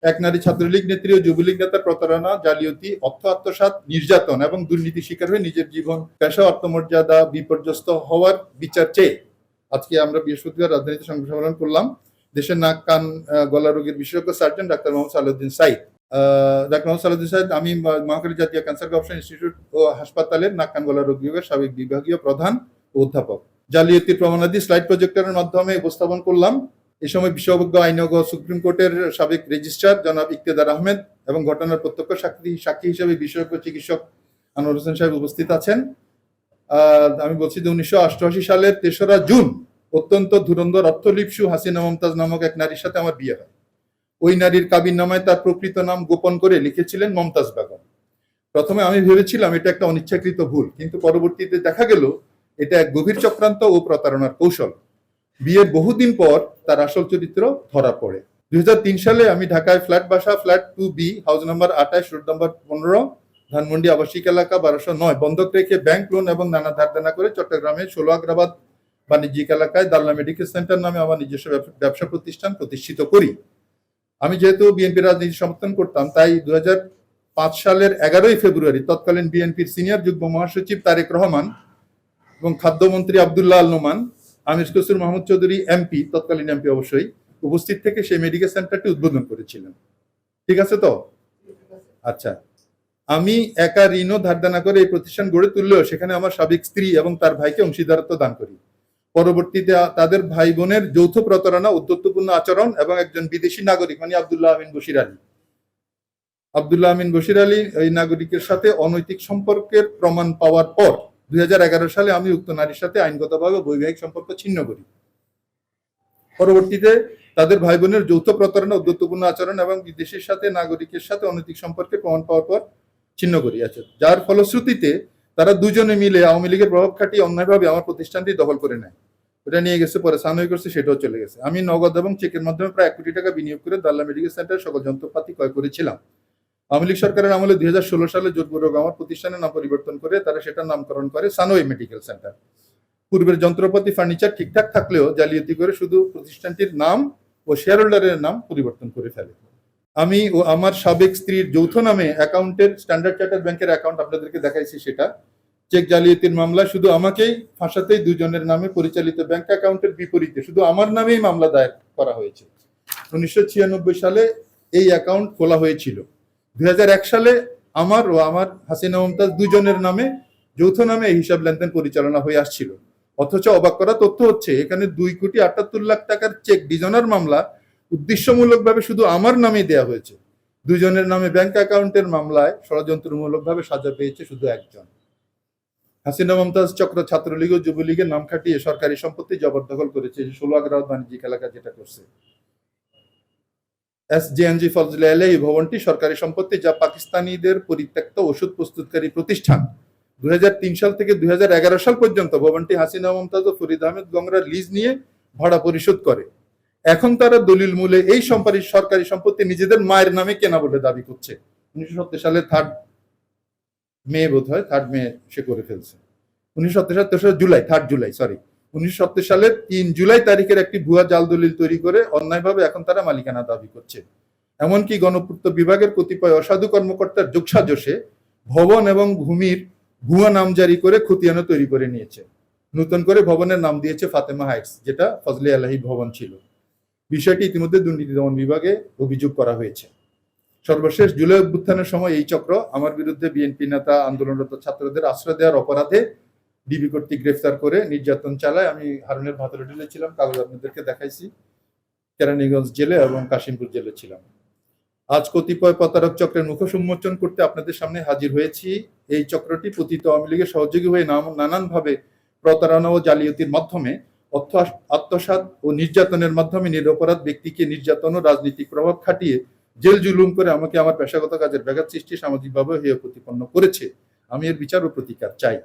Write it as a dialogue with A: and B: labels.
A: এক নারী ছাত্রলীগ নেত্রী ও যুবলীগ নেতার প্রতারণা, জালিয়াতি, অর্থ আত্মসাৎ, নির্যাতন এবং দুর্নীতি শিকার হয়ে নিজের জীবন, পেশা, আত্মমর্যাদা বিপর্যস্ত হওয়ার বিচার চেয়ে আজকে আমরা বৃহস্পতিবার রাজধানীতে সংবাদ সম্মেলন করলাম। দেশের নাক কান গলা রোগের বিশেষজ্ঞ সার্জন ডাক্তার মোহাম্মদ সালাউদ্দিন সাইদ। ডাক্তার মোহাম্মদ সালাউদ্দিন সাইদ আমি মহাখালী জাতীয় ক্যান্সার গবেষণা ইনস্টিটিউট ও হাসপাতালের নাক কান গলা রোগ বিভাগের সাবেক বিভাগীয় প্রধান ও অধ্যাপক। জালিয়াতির প্রমাণাদি স্লাইড প্রজেক্টরের মাধ্যমে উপস্থাপন করলাম। এ সময় বিশেষজ্ঞ আইনজ্ঞ সুপ্রিম কোর্টের সাবেক রেজিস্ট্রার জনাব ইকতেদার আহমেদ এবং ঘটনার প্রত্যক্ষ সাক্ষী হিসেবে বিশেষজ্ঞ চিকিৎসক আনোয়ার হোসেন সাহেব উপস্থিত আছেন। আমি বলছি যে 1988 সালের 3রা জুন অত্যন্ত ধুরন্ধর অর্থলিপ্সু হাসিনা মমতাজ নামক এক নারীর সাথে আমার বিয়ে হয়। ওই নারীর কাবিননামায় তার প্রকৃত নাম গোপন করে লিখেছিলেন মমতাজ বেগম। প্রথমে আমি ভেবেছিলাম এটা একটা অনিচ্ছাকৃত ভুল, কিন্তু পরবর্তীতে দেখা গেল এটা এক গভীর চক্রান্ত ও প্রতারণার কৌশল। বিয়ের বহুদিন পর তার আসল চরিত্র ধরা পড়ে। 2003 সালে আমি ঢাকায় ফ্ল্যাট বাসা flat 2B house number 28 road number 15 Dhanmondi আবাসিক এলাকা 1209 বন্ধক রেখে ব্যাংক লোন এবং নানা ধারদেনা করে চট্টগ্রামের 16 আগ্রাবাদ বাণিজ্যিক এলাকায় দাল্লা মেডিকেল সেন্টার নামে আমার নিজস্ব ব্যবসা প্রতিষ্ঠান প্রতিষ্ঠিত করি। আমি যেহেতু বিএনপি রাজনীতি সমর্থন করতাম, তাই 2005 সালের 11 ফেব্রুয়ারি তৎকালীন বিএনপির সিনিয়র যুগ্ম মহাসচিব তারেক রহমান এবং খাদ্যমন্ত্রী আব্দুল্লাহ আল নোমান, আমির খসরু মাহমুদ চৌধুরী এমপি, তৎকালীন এমপি অবশ্যই, উপস্থিত থেকে সেই মেডিকেল সেন্টারটি উদ্বোধন করেছিলেন। ঠিক আছে তো? আচ্ছা, আমি একা ঋণ ধারদানা করে এই প্রতিষ্ঠান গড়ে তুললেও সেখানে আমার সাবেক স্ত্রী এবং তার ভাইকে অংশীদারত্ব দান করি। পরবর্তীতে তাদের ভাই বোনের যৌথ প্রতারণা, উদ্ধত্যপূর্ণ আচরণ এবং একজন বিদেশি নাগরিক মানে আব্দুল্লাহ আমিন বশির আলী এই নাগরিকের সাথে অনৈতিক সম্পর্কের প্রমাণ পাওয়ার পর 2011 সালে আমি উক্ত নারীর সাথে আইনগতভাবে বৈবাহিক সম্পর্ক ছিন্ন করি। পরবর্তীতে তাদের ভাই বোনের যৌথ প্রতারণা, উদ্ধত্যপূর্ণ আচরণ এবং বিদেশির সাথে নাগরিকের সাথে অনৈতিক সম্পর্কের প্রমাণ পাওয়ার পর ছিন্ন করি। আছে যার ফলশ্রুতিতে তারা দুজনে মিলে আওয়ামী লীগের প্রভাব খাটিয়ে অন্যায়ভাবে আমার প্রতিষ্ঠানটি দখল করে নেয়। ওটা নিয়ে গেছে, পরে সানই করছে, সেটাও চলে গেছে। আমি নগদ এবং চেকের মাধ্যমে প্রায় 1 কোটি টাকা বিনিয়োগ করে দাল্লা মেডিকেল সেন্টার সকল যন্ত্রপাতি ক্রয় করেছিলাম। আওয়ামী লীগ সরকারের আমলে 2016 সালে জোরপূর্বক আমার প্রতিষ্ঠানের নাম পরিবর্তন করে তারা সেটার নামকরণ করে সানোই মেডিকেল সেন্টার। পূর্বের যন্ত্রপাতি ফার্নিচার ঠিকঠাক থাকলেও জালিয়াতি করে শুধু প্রতিষ্ঠানটির নাম ও শেয়ার হোল্ডারের নাম পরিবর্তন করে ফেলে। আমি ও আমার সাবেক স্ত্রীর যৌথ নামে অ্যাকাউন্টের স্ট্যান্ডার্ড চার্টার্ড ব্যাংকের অ্যাকাউন্ট আপনাদেরকে দেখাইছি, সেটা চেক জালিয়াতির মামলা শুধু আমাকেই ফাঁসাতেই দুজনের নামে পরিচালিত ব্যাংক অ্যাকাউন্টের বিপরীতে শুধু আমার নামেই মামলা দায়ের করা হয়েছে। 1996 সালে এই অ্যাকাউন্ট খোলা হয়েছিল। 2001 সালে আমার ও আমার হাসিনা মমতাজ দুজনের নামে যৌথ নামে এই হিসাব লেনদেন পরিচালনা হয়ে আসছিল। অথচ অবাক করা তথ্য হচ্ছে এখানে 2,78,00,000 টাকার চেক ডিজনার মামলা উদ্দেশ্যমূলকভাবে শুধু আমার নামে দেয়া হয়েছে। দুজনের নামে ব্যাংক অ্যাকাউন্টের মামলায় ষড়যন্ত্রমূলকভাবে সাজা পেয়েছে শুধু একজন। হাসিনা মমতাজ চক্র ছাত্রলীগ ও যুবলীগের নাম খাটিয়ে সরকারি সম্পত্তি জবরদখল করেছে, 16 আগ্রাবাদ বাণিজ্যিক এলাকা যেটা করছে। SJNG ফজলে আলী এই ভবনটি সরকারি সম্পত্তি, যা পাকিস্তানিদের পরিত্যক্ত ওষুধ প্রস্তুতকারী প্রতিষ্ঠান। 2003 সাল থেকে 2011 সাল পর্যন্ত ভবনটি হাসিনা মমতাজ ও ফরিদ আহমেদ গংরার লিজ নিয়ে ভাড়া পরিশোধ করে। এখন তারা দলিল মূলে এই সরকারি সম্পত্তি নিজেদের মায়ের নামে কেনা বলে দাবি করছে। 1970 সালে 3 মে সে করে ফেলছে। 1970 সালের 3 জুলাই তারিখের একটি ভুয়া জাল দলিল তৈরি করে অন্যায়ভাবে এখন তারা মালিকানা দাবি করছে। এমনকি গণপূর্ত বিভাগের কতিপয় অসাধু কর্মকর্তার যোগসাজশে ভবন এবং ভূমির ভুয়া নাম জারি করে খতিয়ানও তৈরি করে নিয়েছে। নতুন করে ভবনের নাম দিয়েছে ফাতেমা হাইটস, যেটা ফজলে আলাহি ভবন ছিল। বিষয়টি ইতিমধ্যে দুর্নীতি দমন বিভাগে অভিযোগ করা হয়েছে। সর্বশেষ জুলাই অভ্যুত্থানের সময় এই চক্র আমার বিরুদ্ধে বিএনপি নেতা, আন্দোলনরত ছাত্রদের আশ্রয় দেওয়ার অপরাধে ডিবি কর্তৃক গ্রেফতার করে নির্যাতন চালায়। আমি হারুনের ভাতরে ঢেলে ছিলাম, কাগজ আপনাদেরকে দেখাইছি। কেরানীগঞ্জ জেলে এবং কাশিমপুর জেলে ছিলাম। আজ কতিপয় প্রতারক চক্রের মুখোশ উন্মোচন করতে আপনাদের সামনে হাজির হয়েছি। এই চক্রটি পতিত আওয়ামী লীগের সহযোগী হয়ে নানানভাবে প্রতারণা ও জালিয়াতির মাধ্যমে অর্থ আত্মসাৎ ও নির্যাতনের মাধ্যমে নিরপরাধ ব্যক্তিকে নির্যাতন ও রাজনৈতিক প্রভাব খাটিয়ে জেল জুলুম করে আমাকে আমার পেশাগত কাজের ব্যাঘাত সৃষ্টি, সামাজিকভাবে হেয় প্রতিপন্ন করেছে। আমি এর বিচার ও প্রতিকার চাই।